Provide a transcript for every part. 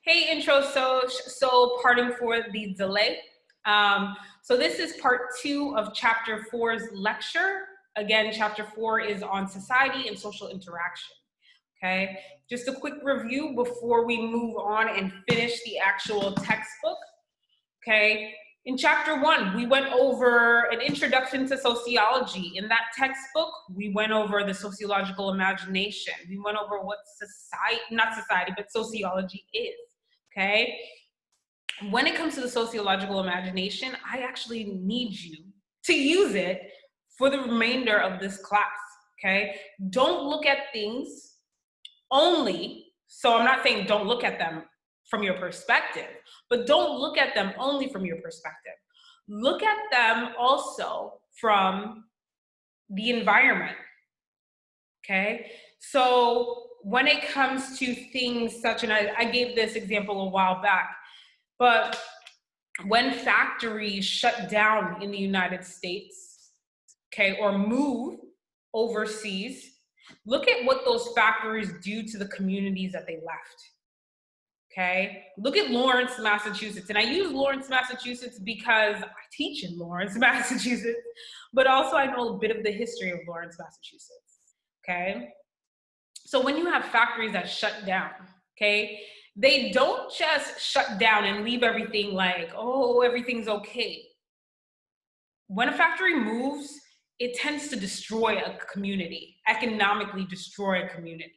Hey, intro, so pardon for the delay. So this is part 2 of chapter 4's lecture. Again, chapter 4 is on society and social interaction. Okay, just a quick review before we move on and finish the actual textbook. Okay, in chapter 1, we went over an introduction to sociology. In that textbook, we went over the sociological imagination. We went over what sociology is. Okay, when it comes to the sociological imagination, I actually need you to use it for the remainder of this class. Okay, don't look at things only, so I'm not saying don't look at them from your perspective, but don't look at them only from your perspective. Look at them also from the environment. Okay, so when it comes to things such, and I gave this example a while back, but when factories shut down in the United States, okay, or move overseas, look at what those factories do to the communities that they left. Okay, look at Lawrence, Massachusetts. And I use Lawrence, Massachusetts because I teach in Lawrence, Massachusetts, but also I know a bit of the history of Lawrence, Massachusetts. Okay, so when you have factories that shut down, okay, they don't just shut down and leave everything like, oh, everything's okay. When a factory moves, it tends to destroy a community, economically destroy a community.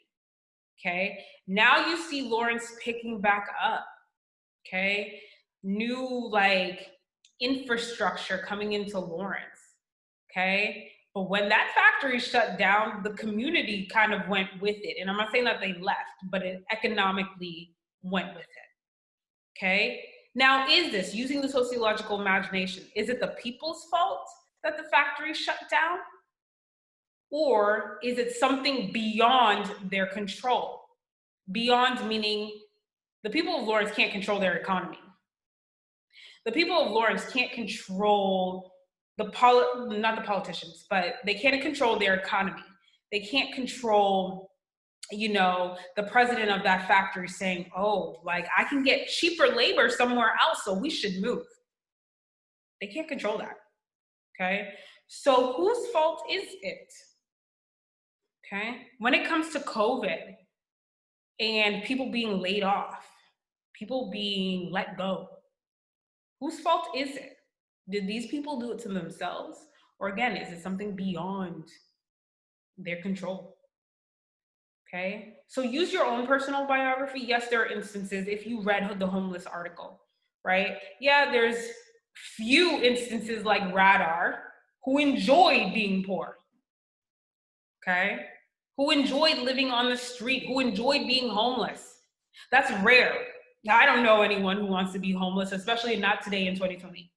Okay, now you see Lawrence picking back up. Okay, new like infrastructure coming into Lawrence. Okay, but when that factory shut down, the community kind of went with it. And I'm not saying that they left, but it economically went with it. Okay, now is this, using the sociological imagination, is it the people's fault that the factory shut down? Or is it something beyond their control? Beyond meaning the people of Lawrence can't control their economy. The people of Lawrence can't control not the politicians, but they can't control their economy. They can't control, the president of that factory saying, oh, like I can get cheaper labor somewhere else, so we should move. They can't control that. Okay, so whose fault is it? Okay, when it comes to COVID and people being laid off, people being let go, whose fault is it? Did these people do it to themselves? Or again, is it something beyond their control? Okay, so use your own personal biography. Yes, there are instances, if you read the homeless article, right? Yeah, there's few instances like Radar who enjoyed being poor, okay? Who enjoyed living on the street, who enjoyed being homeless. That's rare. Now, I don't know anyone who wants to be homeless, especially not today in 2020.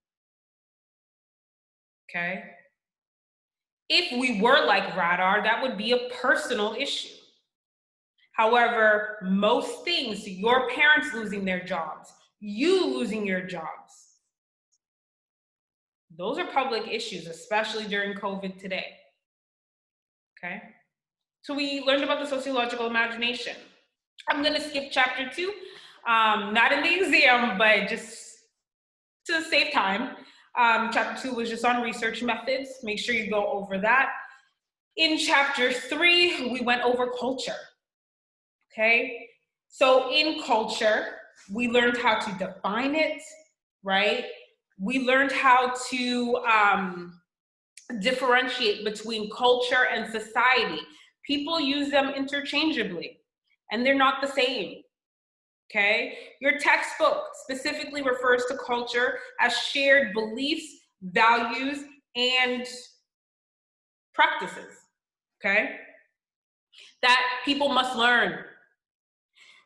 Okay? If we were like Radar, that would be a personal issue. However, most things, your parents losing their jobs, you losing your jobs, those are public issues, especially during COVID today. Okay? So we learned about the sociological imagination. I'm going to skip chapter 2, not in the exam, but just to save time. Chapter 2 was just on research methods. Make sure you go over that. In chapter 3, we went over culture. Okay, so in culture, we learned how to define it, right? We learned how to differentiate between culture and society. People use them interchangeably, and they're not the same. Okay, your textbook specifically refers to culture as shared beliefs, values, and practices, okay, that people must learn.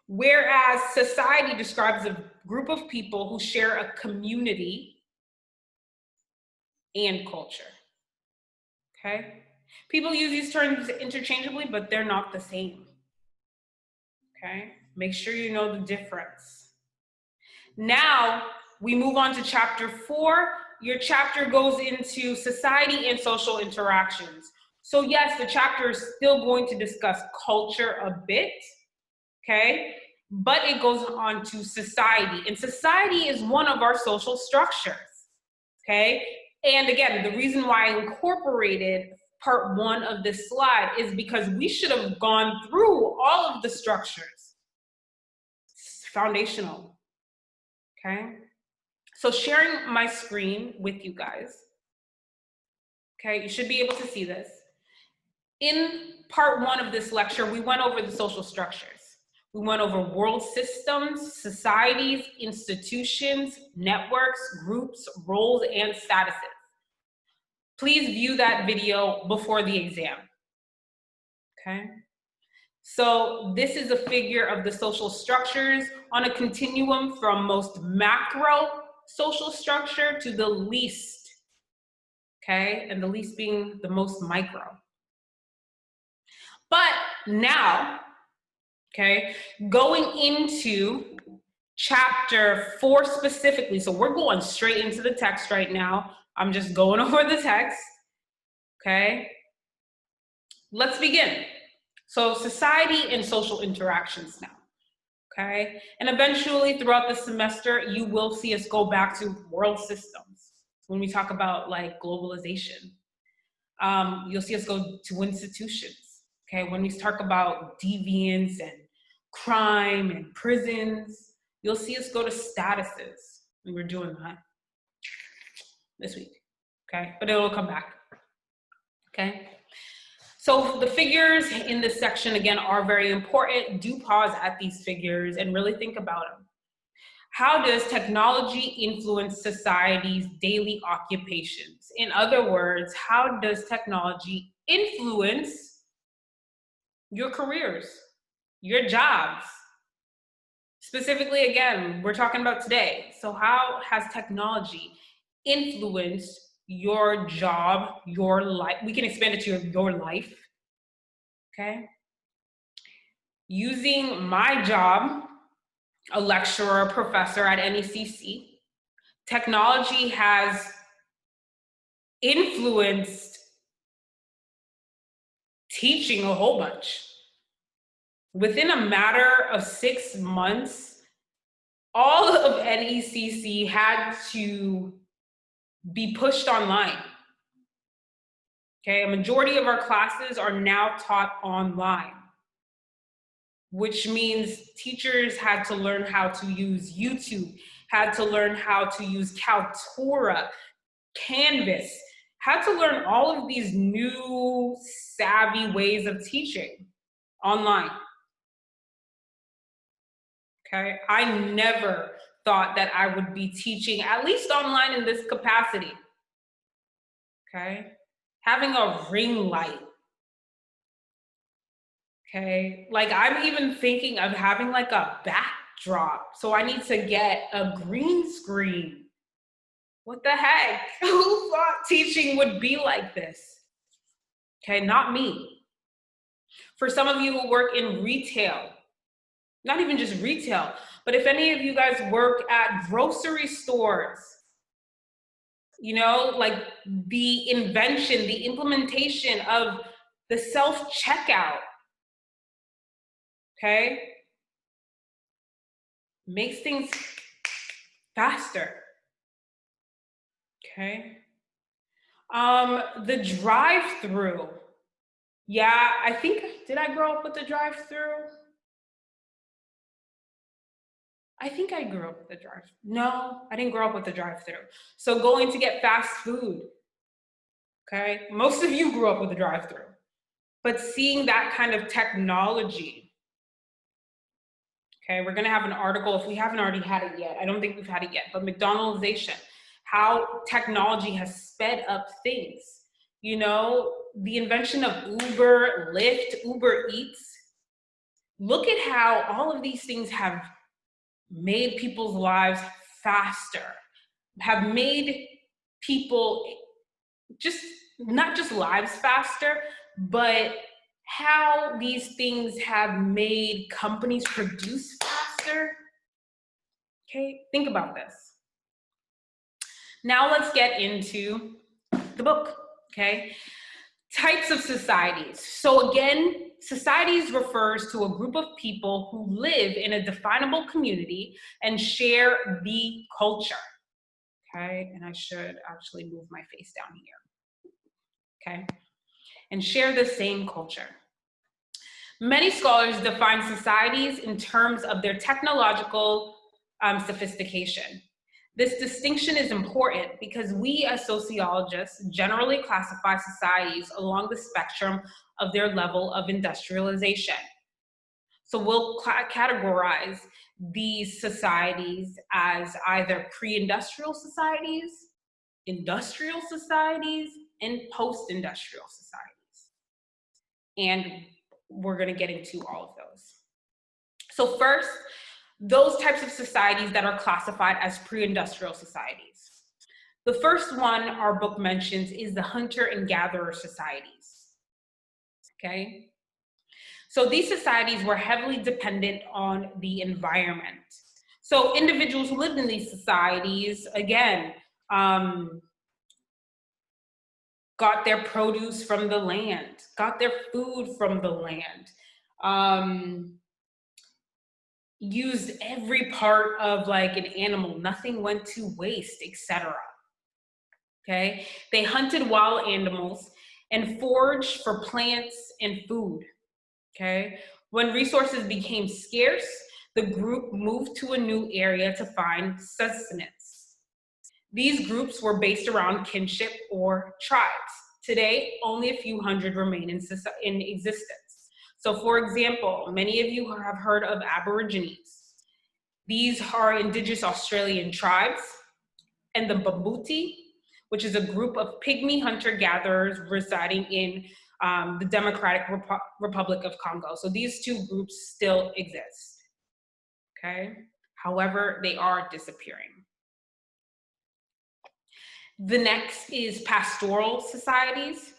Whereas society describes a group of people who share a community and culture, okay? People use these terms interchangeably, but they're not the same, okay? Make sure you know the difference. Now, we move on to chapter 4. Your chapter goes into society and social interactions. So yes, the chapter is still going to discuss culture a bit, okay? but it goes on to society. And society is one of our social structures, okay? And again, the reason why I incorporated part 1 of this slide is because we should have gone through all of the structures. It's foundational, okay? So sharing my screen with you guys, okay? You should be able to see this. In part 1 of this lecture, we went over the social structures. We went over world systems, societies, institutions, networks, groups, roles, and statuses. Please view that video before the exam, okay? So this is a figure of the social structures on a continuum from most macro social structure to the least, okay? And the least being the most micro. But now, okay, going into chapter 4 specifically, so we're going straight into the text right now. I'm just going over the text, okay? Let's begin. So society and social interactions now, okay? And eventually throughout the semester, you will see us go back to world systems when we talk about like globalization. You'll see us go to institutions, okay? When we talk about deviance and crime and prisons, you'll see us go to statuses. We were doing that this week, okay? But it'll come back, okay? So the figures in this section, again, are very important. Do pause at these figures and really think about them. How does technology influence society's daily occupations? In other words, how does technology influence your careers, your jobs? Specifically, again, we're talking about today. So how has technology influenced your job, your life? We can expand it to your life, okay? Using my job, a lecturer, a professor at NECC, technology has influenced teaching a whole bunch. Within a matter of 6 months, all of NECC had to be pushed online. Okay, a majority of our classes are now taught online, which means teachers had to learn how to use YouTube, had to learn how to use Kaltura, Canvas, had to learn all of these new savvy ways of teaching online. Okay, I never thought that I would be teaching, at least online in this capacity. Okay, having a ring light. Okay, like I'm even thinking of having like a backdrop. So I need to get a green screen. What the heck? Who thought teaching would be like this? Okay, not me. For some of you who work in retail, not even just retail, but if any of you guys work at grocery stores, you know, like the invention, the implementation of the self-checkout, okay, makes things faster, okay? The drive-through, yeah, I think, did I grow up with the drive-through? I think I grew up with the drive-through. No, I didn't grow up with the drive-through. So going to get fast food, okay? Most of you grew up with the drive-through. But seeing that kind of technology, okay, we're gonna have an article, if we haven't already had it yet, I don't think we've had it yet, but McDonaldization, how technology has sped up things. You know, the invention of Uber, Lyft, Uber Eats. Look at how all of these things have made people's lives faster, have made people just, not just lives faster, but how these things have made companies produce faster. Okay, think about this. Now let's get into the book, okay? Types of societies. So again, Societies refers to a group of people who live in a definable community and share the culture. Okay, and I should actually move my face down here. Okay, and share the same culture. Many scholars define societies in terms of their technological sophistication. This distinction is important because we as sociologists generally classify societies along the spectrum of their level of industrialization. So we'll categorize these societies as either pre-industrial societies, industrial societies, and post-industrial societies. And we're going to get into all of those. So first, those types of societies that are classified as pre-industrial societies. The first one our book mentions is the hunter and gatherer societies. Okay? So these societies were heavily dependent on the environment. So individuals who lived in these societies, again, got their produce from the land, got their food from the land, used every part of like an animal, nothing went to waste, etc. Okay, they hunted wild animals and foraged for plants and food. Okay, when resources became scarce, the group moved to a new area to find sustenance. These groups were based around kinship or tribes. Today, only a few hundred remain in existence. So for example, many of you have heard of Aborigines. These are indigenous Australian tribes, and the Babuti, which is a group of pygmy hunter-gatherers residing in the Democratic Republic of Congo. So these two groups still exist, okay? However, they are disappearing. The next is pastoral societies.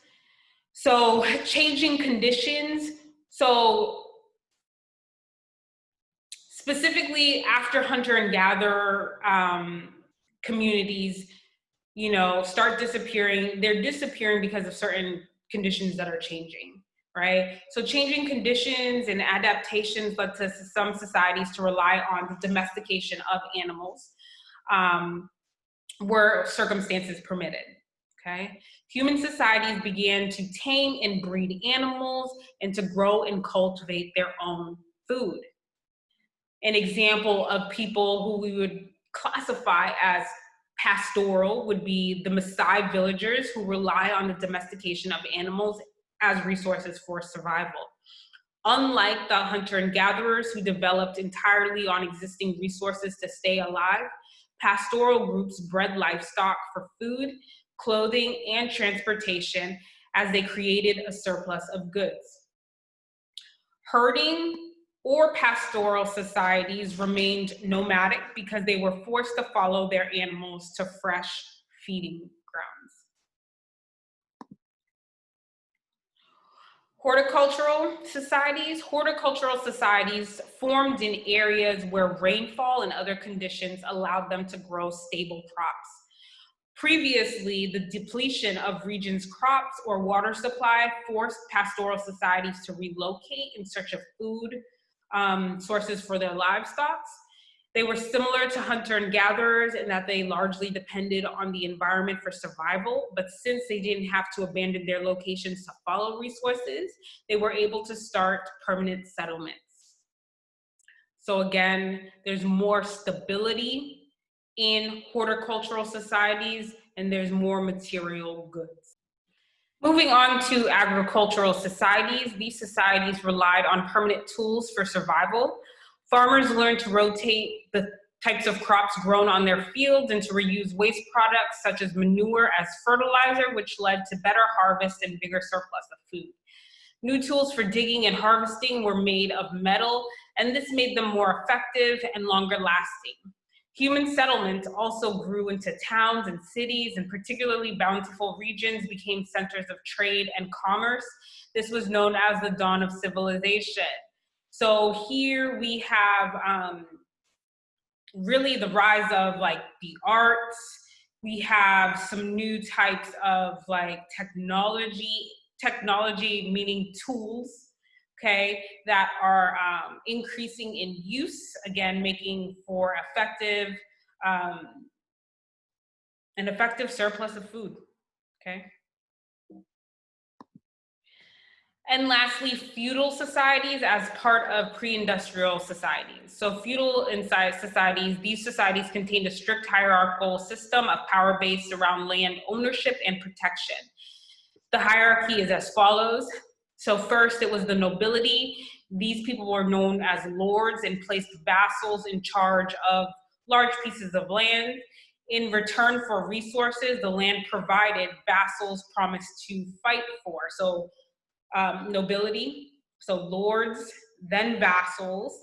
So changing conditions. So specifically after hunter and gatherer communities, you know, start disappearing, they're disappearing because of certain conditions that are changing, right? So changing conditions and adaptations led to some societies to rely on the domestication of animals where circumstances permitted, okay? Human societies began to tame and breed animals and to grow and cultivate their own food. An example of people who we would classify as pastoral would be the Maasai villagers who rely on the domestication of animals as resources for survival. Unlike the hunter and gatherers who developed entirely on existing resources to stay alive, pastoral groups bred livestock for food, clothing, and transportation as they created a surplus of goods. Herding or pastoral societies remained nomadic because they were forced to follow their animals to fresh feeding grounds. Horticultural societies formed in areas where rainfall and other conditions allowed them to grow stable crops. Previously, the depletion of regions' crops or water supply forced pastoral societies to relocate in search of food sources for their livestock. They were similar to hunter and gatherers in that they largely depended on the environment for survival, but since they didn't have to abandon their locations to follow resources, they were able to start permanent settlements. So again, there's more stability in horticultural societies and there's more material goods. Moving on to agricultural societies, these societies relied on permanent tools for survival. Farmers learned to rotate the types of crops grown on their fields and to reuse waste products such as manure as fertilizer, which led to better harvest and bigger surplus of food. New tools for digging and harvesting were made of metal, and this made them more effective and longer lasting. Human settlements also grew into towns and cities, and particularly bountiful regions became centers of trade and commerce. This was known as the dawn of civilization. So here we have really the rise of like the arts. We have some new types of like technology meaning tools, okay, that are increasing in use, again, making for an effective surplus of food, okay? And lastly, feudal societies as part of pre-industrial societies. So feudal societies, these societies contained a strict hierarchical system of power based around land ownership and protection. The hierarchy is as follows. So first, it was the nobility. These people were known as lords and placed vassals in charge of large pieces of land. In return for resources, the land provided, vassals promised to fight for. So nobility, so lords, then vassals,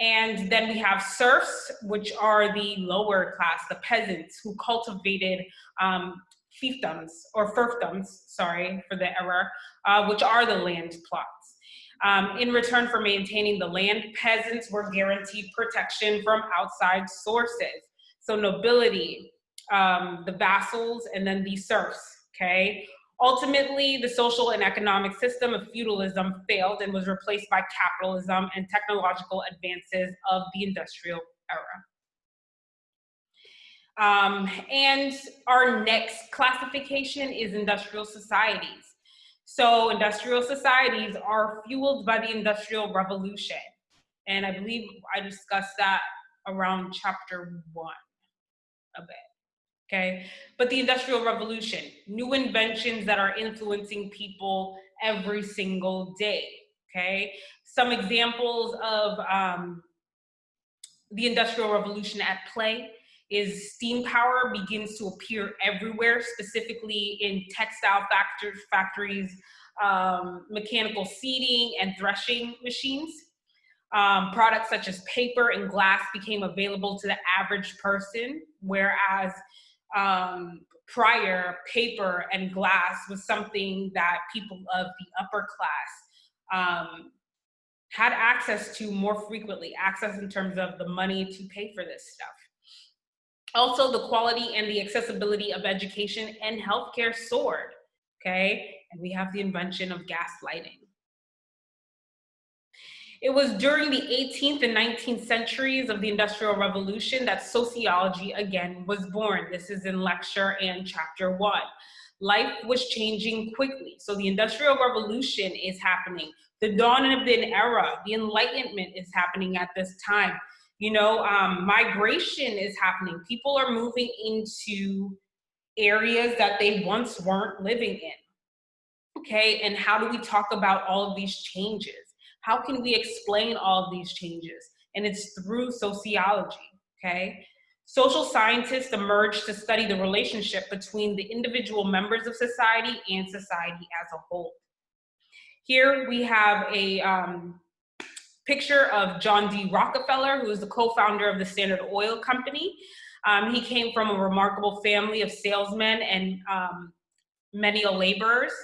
and then we have serfs, which are the lower class, the peasants who cultivated fiefdoms or serfdoms, sorry for the error, which are the land plots. In return for maintaining the land, peasants were guaranteed protection from outside sources. So nobility, the vassals, and then the serfs, okay? Ultimately, the social and economic system of feudalism failed and was replaced by capitalism and technological advances of the industrial era. And our next classification is industrial societies. So industrial societies are fueled by the Industrial Revolution. And I believe I discussed that around chapter 1 a bit. Okay, but the Industrial Revolution, new inventions that are influencing people every single day, okay? Some examples of the Industrial Revolution at play is steam power begins to appear everywhere, specifically in textile factories, mechanical seeding and threshing machines. Products such as paper and glass became available to the average person, whereas prior, paper and glass was something that people of the upper class had access to more frequently, access in terms of the money to pay for this stuff. Also, the quality and the accessibility of education and healthcare soared, okay? And we have the invention of gas lighting. It was during the 18th and 19th centuries of the Industrial Revolution that sociology again was born. This is in lecture and chapter 1. Life was changing quickly. So the Industrial Revolution is happening. The dawn of the era, the Enlightenment is happening at this time. You know, migration is happening. People are moving into areas that they once weren't living in. Okay, and how do we talk about all of these changes? How can we explain all of these changes? And it's through sociology, okay? Social scientists emerged to study the relationship between the individual members of society and society as a whole. Here we have a picture of John D. Rockefeller, who is the co-founder of the Standard Oil Company. He came from a remarkable family of salesmen and manual laborers.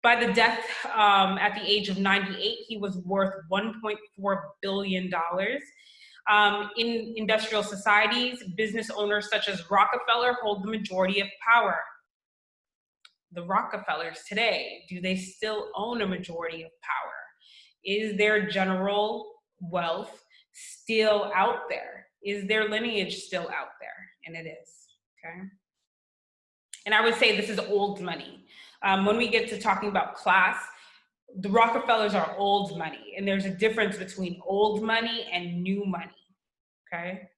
By the death at the age of 98, he was worth $1.4 billion. In industrial societies, business owners such as Rockefeller hold the majority of power. The Rockefellers today, do they still own a majority of power? Is their general wealth still out there? Is their lineage still out there? And it is, okay? And I would say this is old money. When we get to talking about class, the Rockefellers are old money, and there's a difference between old money and new money, okay?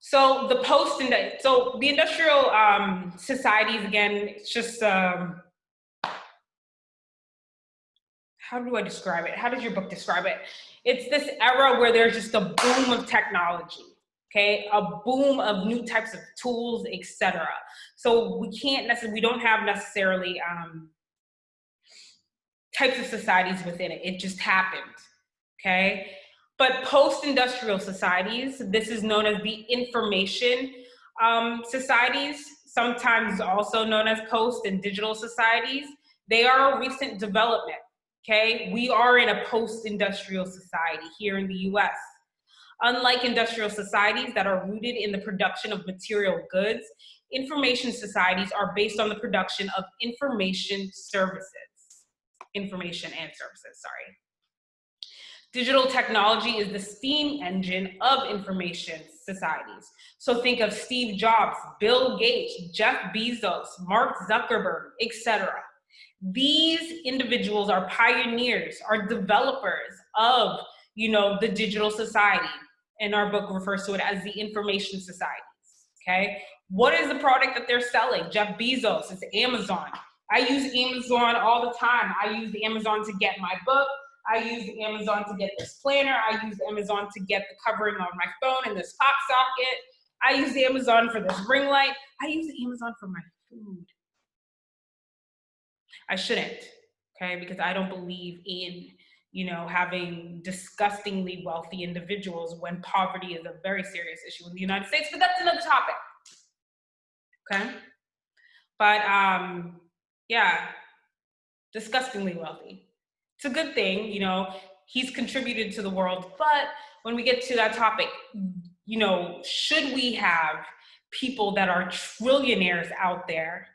So the industrial societies, again, it's just, how do I describe it? How does your book describe it? It's this era where there's just a boom of technology. Okay, a boom of new types of tools, etc. So we don't have necessarily types of societies within it. It just happened, okay? But post-industrial societies, this is known as the information societies, sometimes also known as post and digital societies. They are a recent development, okay? We are in a post-industrial society here in the US. Unlike industrial societies that are rooted in the production of material goods, information societies are based on the production of information services. information and services, sorry. Digital technology is the steam engine of information societies. So think of Steve Jobs, Bill Gates, Jeff Bezos, Mark Zuckerberg, etc. These individuals are pioneers, are developers of, the digital society. And our book refers to it as the information societies, okay? What is the product that they're selling? Jeff Bezos, it's Amazon. I use Amazon all the time. I use Amazon to get my book. I use Amazon to get this planner. I use Amazon to get the covering on my phone and this pop socket. I use Amazon for this ring light. I use Amazon for my food. I shouldn't, okay? Because I don't believe in, having disgustingly wealthy individuals when poverty is a very serious issue in the United States, but that's another topic, okay? But yeah, disgustingly wealthy. It's a good thing, he's contributed to the world, but when we get to that topic, should we have people that are trillionaires out there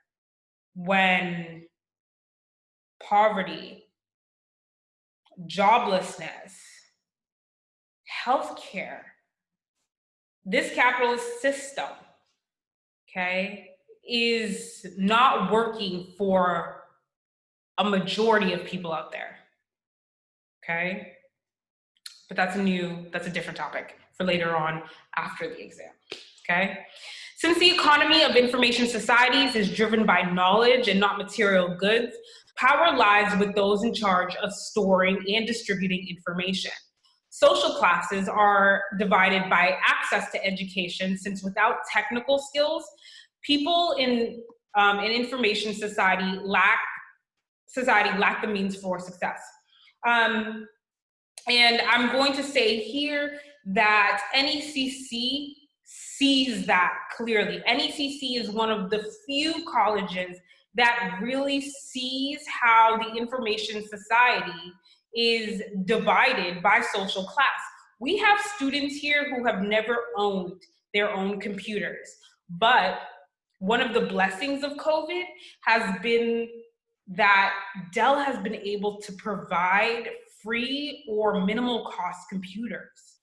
when poverty, joblessness, healthcare, this capitalist system, okay, is not working for a majority of people out there, okay? But that's a different topic for later on after the exam, okay? Since the economy of information societies is driven by knowledge and not material goods, power lies with those in charge of storing and distributing information. Social classes are divided by access to education, since without technical skills, people in information society lack the means for success. And I'm going to say here that NECC sees that clearly. NECC is one of the few colleges that really sees how the information society is divided by social class. We have students here who have never owned their own computers, but one of the blessings of COVID has been that Dell has been able to provide free or minimal cost computers.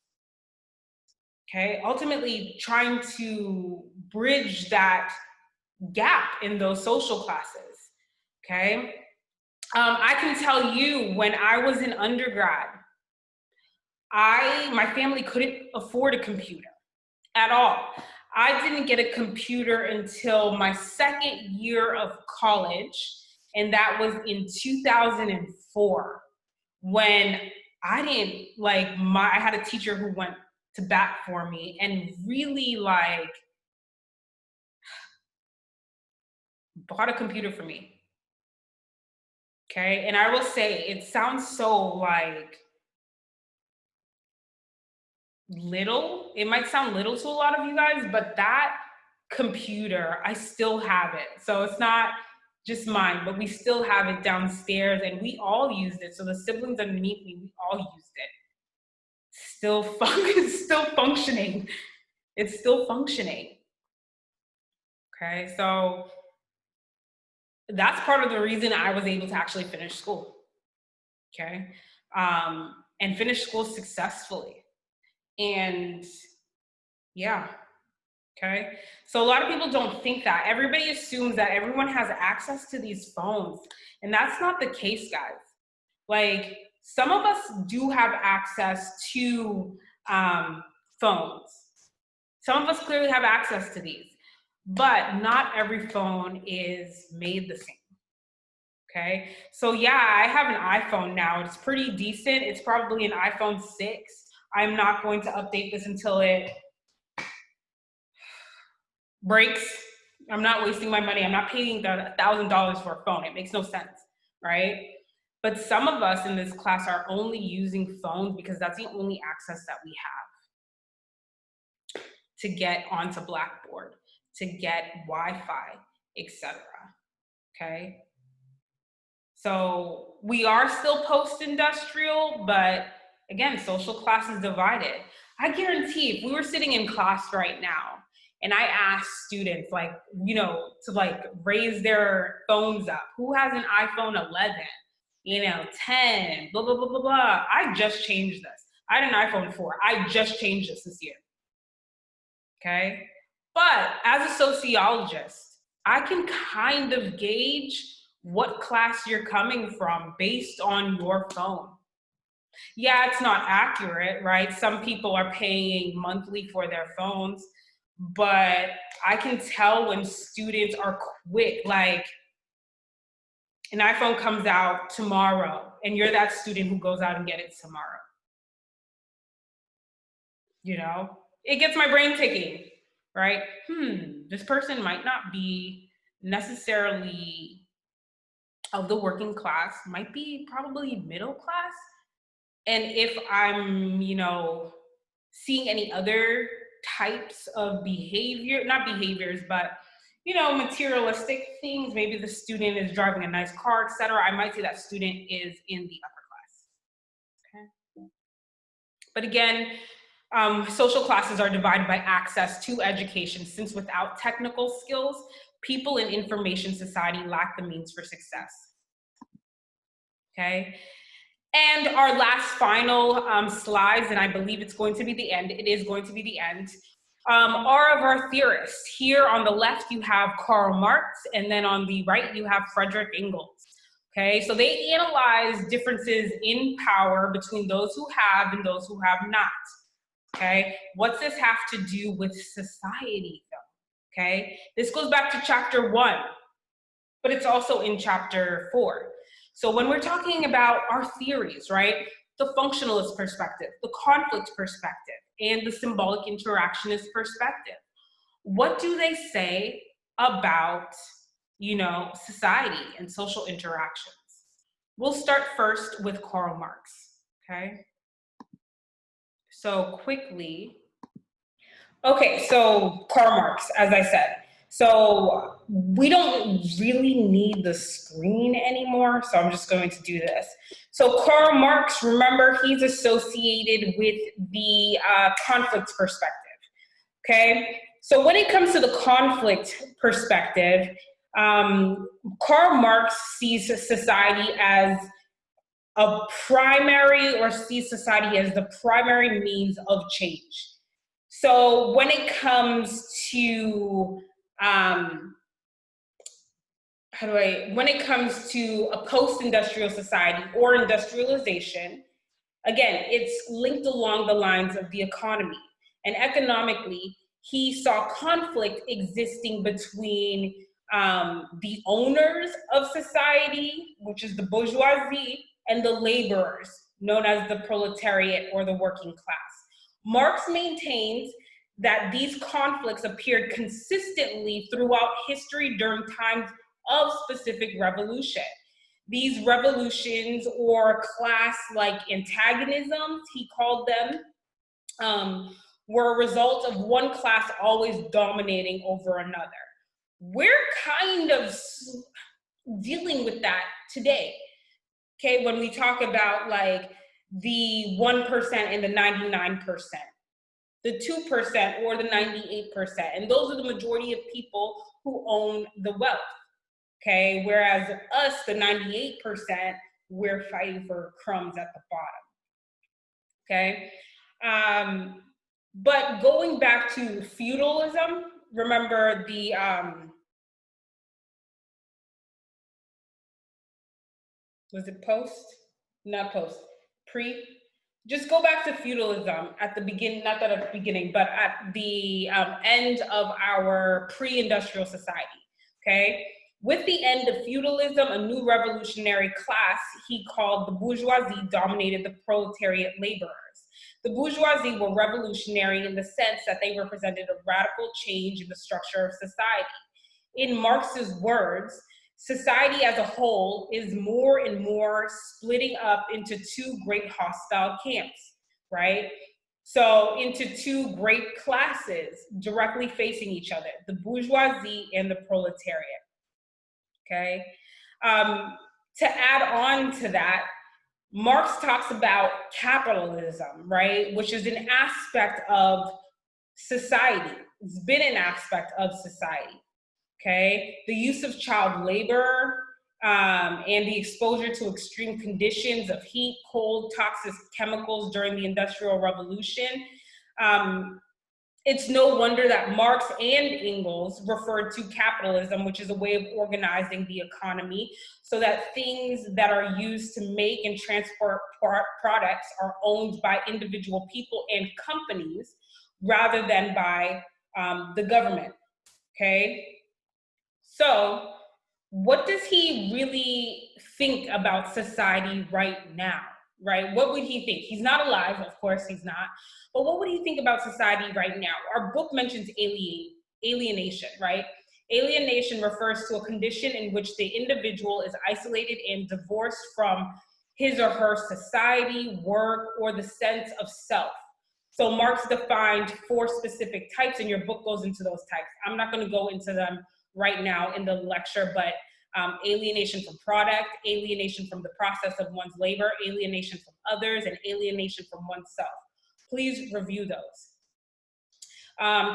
Okay, ultimately trying to bridge that gap in those social classes, okay? I can tell you, when I was in undergrad, my family couldn't afford a computer at all. I didn't get a computer until my second year of college, and that was in 2004, when I didn't, I had a teacher who went to bat for me and really bought a computer for me. Okay, and I will say, it sounds so little. It might sound little to a lot of you guys, but that computer, I still have it. So it's not just mine, but we still have it downstairs, and we all used it. So the siblings underneath me, we all used it. It's still functioning. It's still functioning. Okay, so that's part of the reason I was able to actually finish school. Okay, and finish school successfully. And yeah, okay. So a lot of people don't think that. Everybody assumes that everyone has access to these phones, and that's not the case, guys. Some of us do have access to phones. Some of us clearly have access to these, but not every phone is made the same. Okay, so yeah, I have an iPhone now. It's pretty decent. It's probably an iPhone 6. I'm not going to update this until it breaks. I'm not wasting my money. I'm not paying the $1,000 for a phone. It makes no sense, right? But some of us in this class are only using phones because that's the only access that we have to get onto Blackboard, to get Wi-Fi, etc. Okay? So we are still post-industrial, but again, social class is divided. I guarantee if we were sitting in class right now and I asked students to raise their phones up, who has an iPhone 11? 10, blah, blah, blah, blah, blah. I just changed this. I had an iPhone 4. I just changed this year. Okay? But as a sociologist, I can kind of gauge what class you're coming from based on your phone. Yeah, it's not accurate, right? Some people are paying monthly for their phones, but I can tell when students are quick, like an iPhone comes out tomorrow and you're that student who goes out and get it tomorrow. It gets my brain ticking, right? This person might not be necessarily of the working class, might be probably middle class. And if I'm, seeing any other types of behavior, not behaviors, but, materialistic things, maybe the student is driving a nice car, etc., I might say that student is in the upper class. Okay. But again, social classes are divided by access to education, since without technical skills, people in information society lack the means for success. Okay. And our last final slides, and I believe it's going to be the end, it is going to be the end, are of our theorists. Here on the left, you have Karl Marx, and then on the right, you have Frederick Engels. Okay, so they analyze differences in power between those who have and those who have not. Okay, what's this have to do with society though? Okay, this goes back to chapter 1, but it's also in chapter 4. So when we're talking about our theories, right, the functionalist perspective, the conflict perspective, and the symbolic interactionist perspective, what do they say about, society and social interactions? We'll start first with Karl Marx, okay? So quickly, okay, so Karl Marx, as I said. So we don't really need the screen anymore, so I'm just going to do this. So Karl Marx, remember, he's associated with the conflict perspective, okay? So when it comes to the conflict perspective, Karl Marx sees society as a primary, or sees society as the primary means of change. So when it comes to when it comes to a post-industrial society or industrialization, again, it's linked along the lines of the economy. And economically, he saw conflict existing between the owners of society, which is the bourgeoisie, and the laborers, known as the proletariat or the working class. Marx maintains that these conflicts appeared consistently throughout history during times of specific revolution. These revolutions, or class-like antagonisms, he called them, were a result of one class always dominating over another. We're kind of dealing with that today, okay, when we talk about like the 1% and the 99%, the 2% or the 98%, and those are the majority of people who own the wealth, okay, whereas us, the 98%, we're fighting for crumbs at the bottom, okay? But going back to feudalism, remember the, was it post? Not post, pre? Just go back to feudalism at the beginning, not that at the beginning, but at the end of our pre-industrial society, okay? With the end of feudalism, a new revolutionary class he called the bourgeoisie dominated the proletariat laborers. The bourgeoisie were revolutionary in the sense that they represented a radical change in the structure of society. In Marx's words, society as a whole is more and more splitting up into two great hostile camps, right? So into two great classes directly facing each other, the bourgeoisie and the proletariat, okay? To add on to that, Marx talks about capitalism, right? Which is an aspect of society. It's been an aspect of society. Okay, the use of child labor, and the exposure to extreme conditions of heat, cold, toxic chemicals during the Industrial Revolution. It's no wonder that Marx and Engels referred to capitalism, which is a way of organizing the economy so that things that are used to make and transport products are owned by individual people and companies rather than by the government, okay? So what does he really think about society right now, right? What would he think? He's not alive, of course he's not, but what would he think about society right now? Our book mentions alienation, right? Alienation refers to a condition in which the individual is isolated and divorced from his or her society, work, or the sense of self. So Marx defined 4 specific types, and your book goes into those types. I'm not going to go into them right now in the lecture, but alienation from product, alienation from the process of one's labor, alienation from others, and alienation from oneself. Please review those.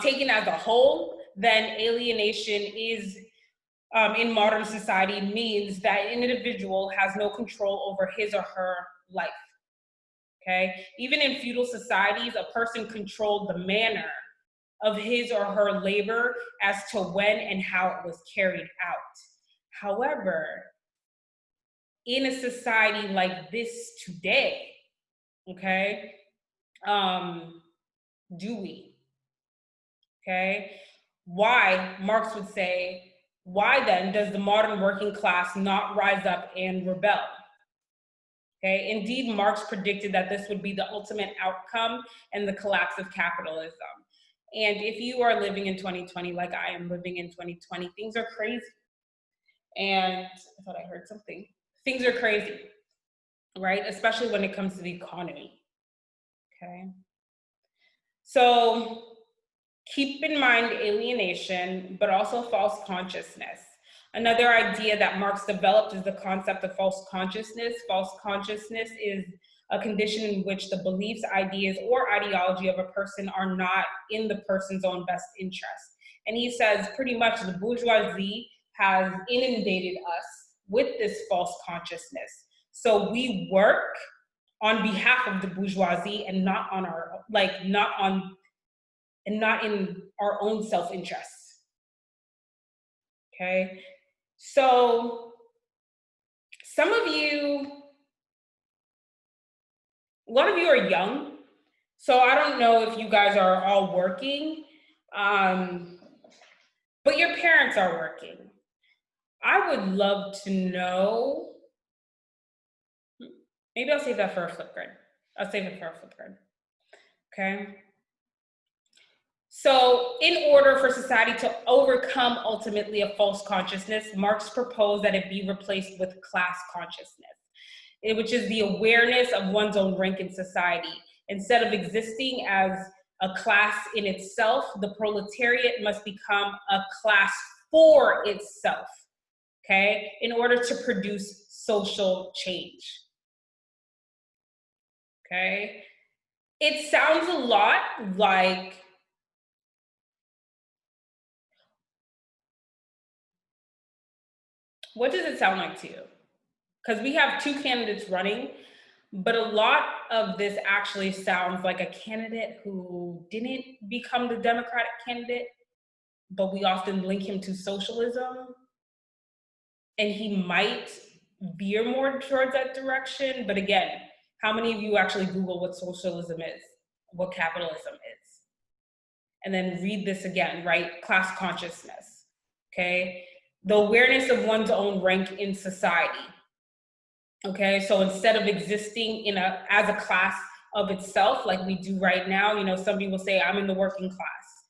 Taken as a whole, then alienation is, in modern society, means that an individual has no control over his or her life, okay? Even in feudal societies, a person controlled the manner of his or her labor as to when and how it was carried out. However, in a society like this today, okay, do we? Okay, why, Marx would say, why then does the modern working class not rise up and rebel? Okay, indeed, Marx predicted that this would be the ultimate outcome and the collapse of capitalism. And if you are living in 2020, like I am living in 2020, things are crazy. And I thought I heard something. Things are crazy, right? Especially when it comes to the economy, okay? So keep in mind alienation, but also false consciousness. Another idea that Marx developed is the concept of false consciousness. False consciousness is a condition in which the beliefs, ideas, or ideology of a person are not in the person's own best interest. And he says pretty much the bourgeoisie has inundated us with this false consciousness. So we work on behalf of the bourgeoisie and not on our, not in our own self-interest. Okay, so a lot of you are young, so I don't know if you guys are all working, but your parents are working. I would love to know, maybe I'll save that for a flip grid. Okay? So in order for society to overcome ultimately a false consciousness, Marx proposed that it be replaced with class consciousness, which is the awareness of one's own rank in society. Instead of existing as a class in itself, the proletariat must become a class for itself, okay, in order to produce social change, okay? It sounds a lot like, what does it sound like to you? Because we have 2 candidates running, but a lot of this actually sounds like a candidate who didn't become the Democratic candidate, but we often link him to socialism, and he might veer more towards that direction. But again, how many of you actually Google what socialism is, what capitalism is? And then read this again, right? Class consciousness, okay? The awareness of one's own rank in society. Okay, so instead of existing as a class of itself, like we do right now, you know, some people say I'm in the working class,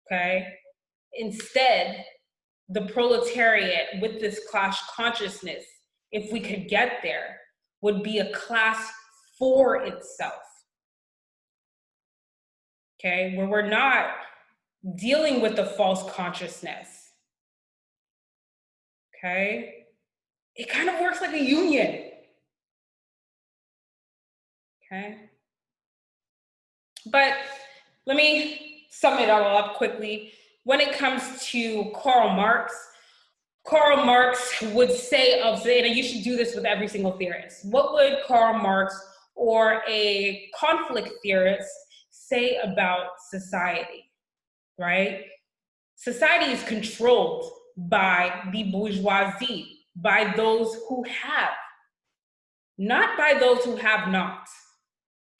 okay? Instead, the proletariat with this class consciousness, if we could get there, would be a class for itself, okay? Where we're not dealing with the false consciousness, okay? It kind of works like a union. Okay. But let me sum it all up quickly. When it comes to Karl Marx, Karl Marx would say and you should do this with every single theorist. What would Karl Marx or a conflict theorist say about society, right? Society is controlled by the bourgeoisie, by those who have, not by those who have not,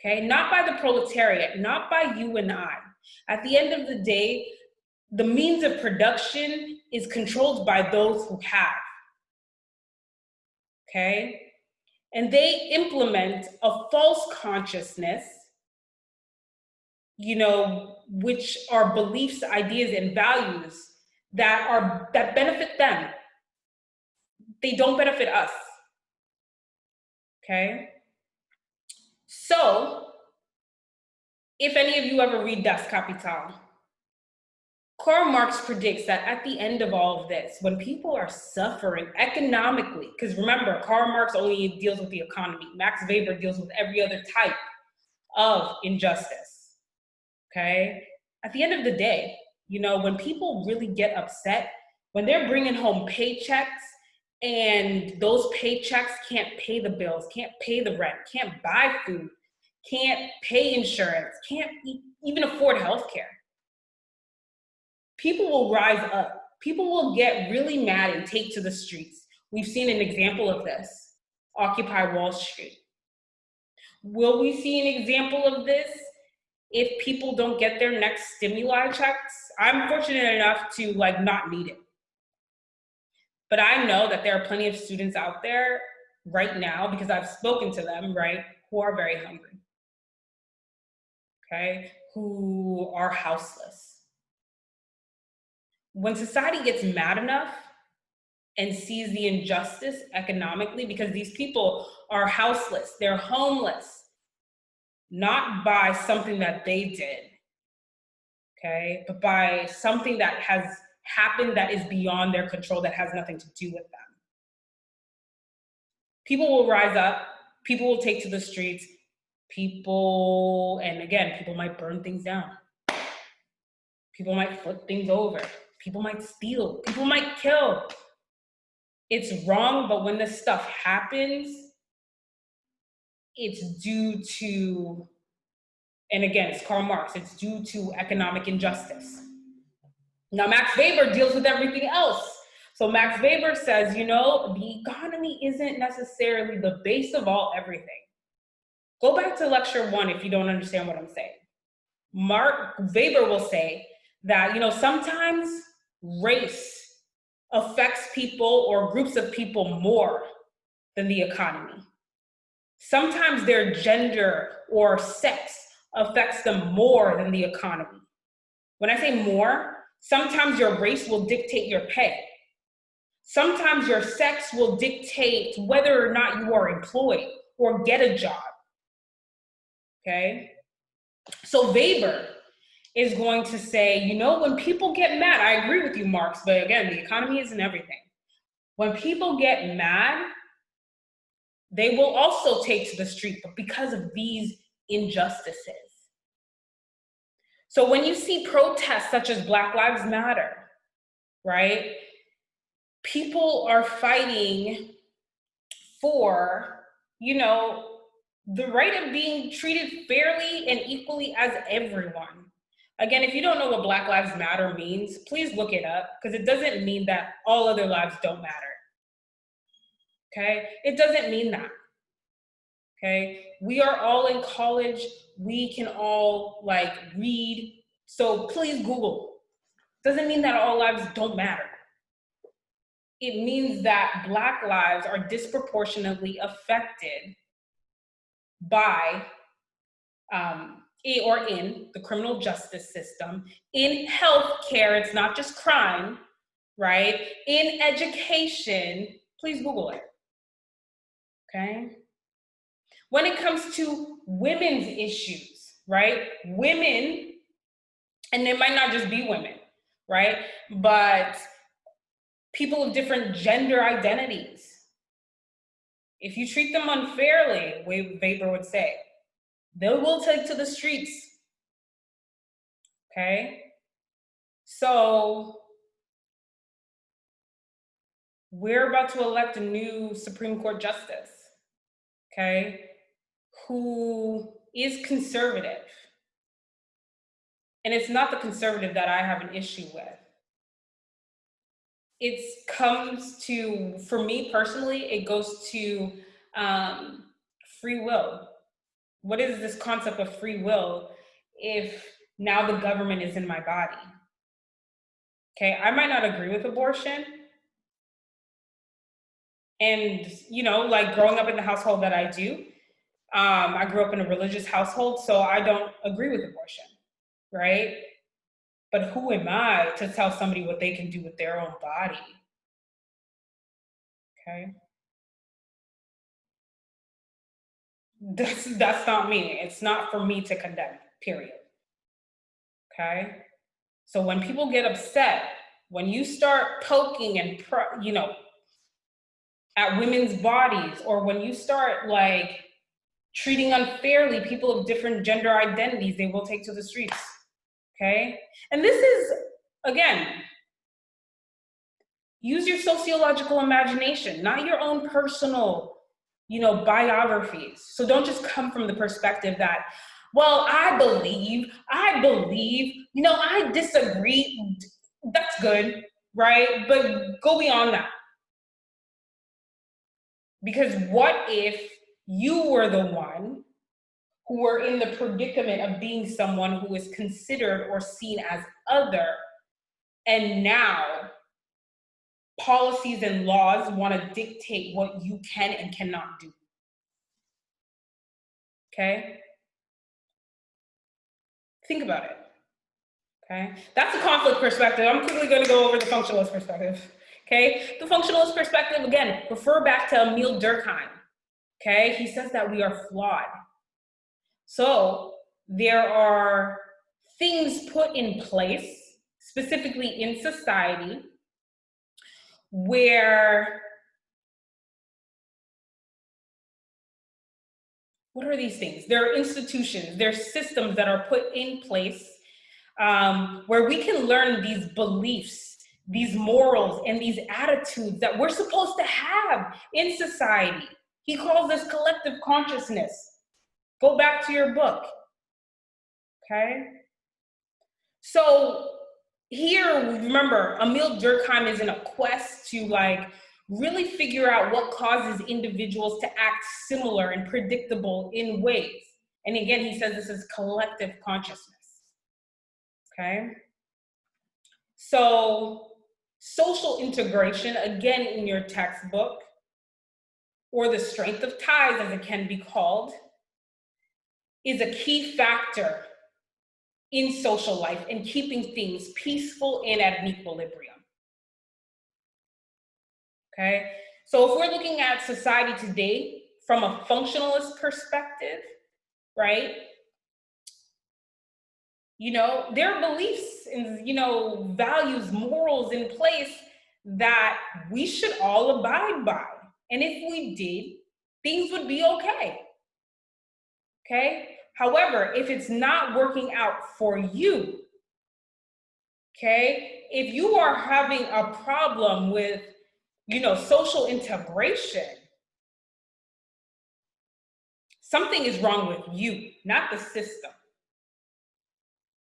okay? Not by the proletariat, not by you and I. At the end of the day, the means of production is controlled by those who have, okay? And they implement a false consciousness, which are beliefs, ideas, and values that benefit them. They don't benefit us, okay? So, if any of you ever read Das Kapital, Karl Marx predicts that at the end of all of this, when people are suffering economically, because remember, Karl Marx only deals with the economy, Max Weber deals with every other type of injustice, okay? At the end of the day, when people really get upset, when they're bringing home paychecks and those paychecks can't pay the bills, can't pay the rent, can't buy food, can't pay insurance, can't even afford healthcare, people will rise up. People will get really mad and take to the streets. We've seen an example of this, Occupy Wall Street. Will we see an example of this if people don't get their next stimuli checks? I'm fortunate enough to not need it. But I know that there are plenty of students out there right now, because I've spoken to them, right, who are very hungry, okay, who are houseless. When society gets mad enough and sees the injustice economically, because these people are houseless, they're homeless, not by something that they did, okay, but by something that has happened that is beyond their control, that has nothing to do with them. People will rise up, people will take to the streets, and again, people might burn things down. People might flip things over. People might steal. People might kill. It's wrong, but when this stuff happens, it's due to, and again, it's Karl Marx, it's due to economic injustice. Now, Max Weber deals with everything else. So Max Weber says, the economy isn't necessarily the base of everything. Go back to lecture 1 if you don't understand what I'm saying. Weber will say that, sometimes race affects people or groups of people more than the economy. Sometimes their gender or sex affects them more than the economy. When I say more, sometimes your race will dictate your pay. Sometimes your sex will dictate whether or not you are employed or get a job, okay? So Weber is going to say, when people get mad, I agree with you, Marx, but again, the economy isn't everything. When people get mad, they will also take to the street, but because of these injustices. So when you see protests such as Black Lives Matter, right? People are fighting for, the right of being treated fairly and equally as everyone. Again, if you don't know what Black Lives Matter means, please look it up, because it doesn't mean that all other lives don't matter. Okay? It doesn't mean that. Okay? We are all in college. We can all read. So please Google. Doesn't mean that all lives don't matter. It means that Black lives are disproportionately affected by or in the criminal justice system, in healthcare, it's not just crime, right? In education, please Google it, okay? When it comes to women's issues, right? Women, and it might not just be women, right? But people of different gender identities. If you treat them unfairly, Weber would say, they will take to the streets, okay? So We're about to elect a new Supreme Court justice, okay, who is conservative. And it's not the conservative that I have an issue with. It comes to, for me personally, it goes to free will. What is this concept of free will if now the government is in my body? Okay, I might not agree with abortion. And, like growing up in the household that I do, I grew up in a religious household, so I don't agree with abortion, right? But who am I to tell somebody what they can do with their own body? Okay. That's not me. It's not for me to condemn, period. Okay. So when people get upset, when you start poking and at women's bodies, or when you start like treating unfairly people of different gender identities, they will take to the streets. Okay. And this is, again, use your sociological imagination, not your own personal, biographies. So don't just come from the perspective that, well, I believe, I disagree. That's good, right? But go beyond that. Because what if you were the one who were in the predicament of being someone who is considered or seen as other, and now policies and laws want to dictate what you can and cannot do? Okay? Think about it. Okay? That's a conflict perspective. I'm quickly going to go over the functionalist perspective. Okay? The functionalist perspective, again, refer back to Emile Durkheim. Okay? He says that we are flawed. So there are things put in place, specifically in society, where, what are these things? There are institutions, there are systems that are put in place where we can learn these beliefs, these morals, and these attitudes that we're supposed to have in society. He calls this collective consciousness. Go back to your book. Okay? So here, remember, Emile Durkheim is in a quest to really figure out what causes individuals to act similar and predictable in ways. And again, he says this is collective consciousness. Okay? So social integration, again, in your textbook, or the strength of ties, as it can be called, is a key factor in social life and keeping things peaceful and at an equilibrium. Okay? So if we're looking at society today from a functionalist perspective, right? There are beliefs and, values, morals in place that we should all abide by. And if we did, things would be okay. Okay? However, if it's not working out for you, okay, if you are having a problem with, social integration, something is wrong with you, not the system.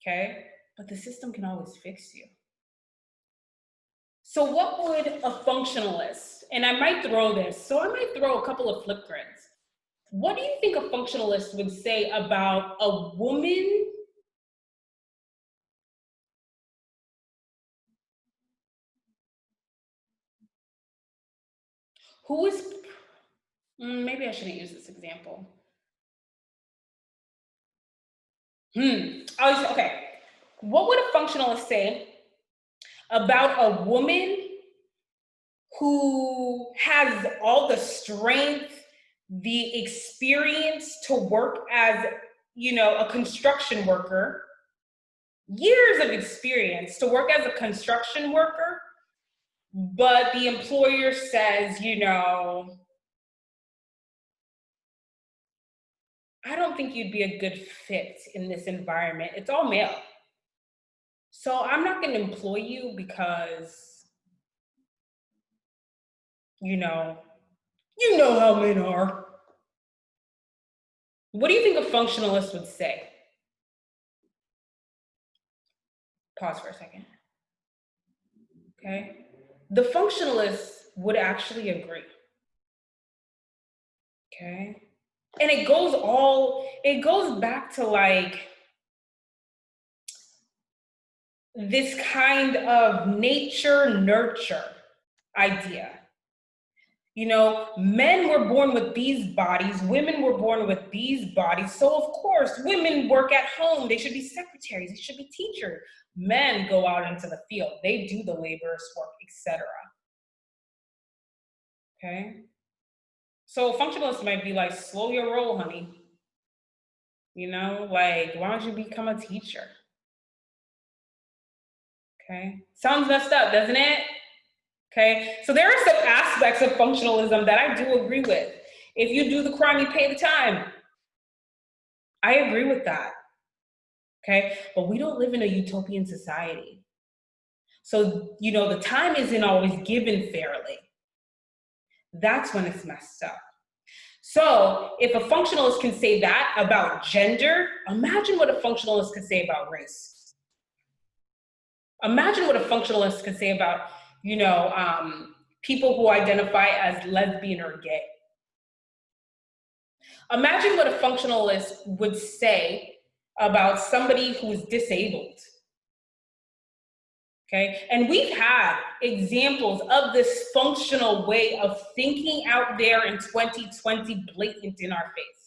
Okay? But the system can always fix you. So what would a functionalist, and I might throw a couple of flip grids. What do you think a functionalist would say about a woman who is, maybe I shouldn't use this example. Okay. What would a functionalist say about a woman who has all the strength, the experience to work as, a construction worker, years of experience to work as a construction worker, but the employer says, I don't think you'd be a good fit in this environment. It's all male. So I'm not going to employ you because You know how men are. What do you think a functionalist would say? Pause for a second. Okay. The functionalist would actually agree. Okay. And it goes back to like this kind of nature nurture idea. Men were born with these bodies, women were born with these bodies. So of course, women work at home. They should be secretaries, they should be teachers. Men go out into the field. They do the laborious work, etc. Okay? So functionalists might be like, slow your roll, honey. Like, why don't you become a teacher? Okay? Sounds messed up, doesn't it? Okay? So there are some aspects of functionalism that I do agree with. If you do the crime, you pay the time. I agree with that. Okay? But we don't live in a utopian society. So, the time isn't always given fairly. That's when it's messed up. So, if a functionalist can say that about gender, imagine what a functionalist could say about race. Imagine what a functionalist could say about, people who identify as lesbian or gay. Imagine what a functionalist would say about somebody who's disabled. Okay, and we've had examples of this functional way of thinking out there in 2020 blatant in our face.